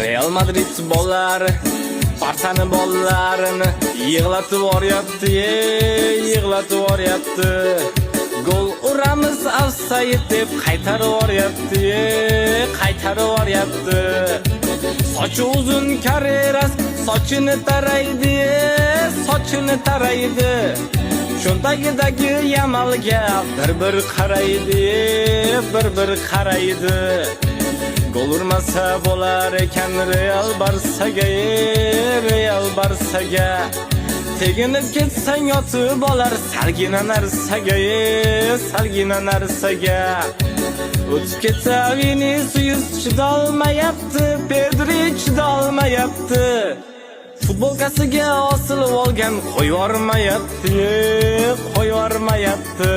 Real Madrid bollari Barçani bollarini yig'latib yuboryapti, yig'latib yuboryapti. Gol uramiz offside deb qaytarib yuboryapti, qaytarib yuboryapti. Sochi uzun Carreras sochini taraydi, sochini taraydi. Cho'ntagidagi Yamalga bir qaraydi, bir qaraydi. Gol urmasa bo'lar ekan Real Barsaga, Real Barsaga. Teginib ketsang yotib olar salgina narsaga, salgina narsaga. O'tib ketsa Vinicius chidolmayapti, Pedri chidolmayapti. Futbolkasiga osilib olgan qo'yvormayapti, qo'yvormayapti.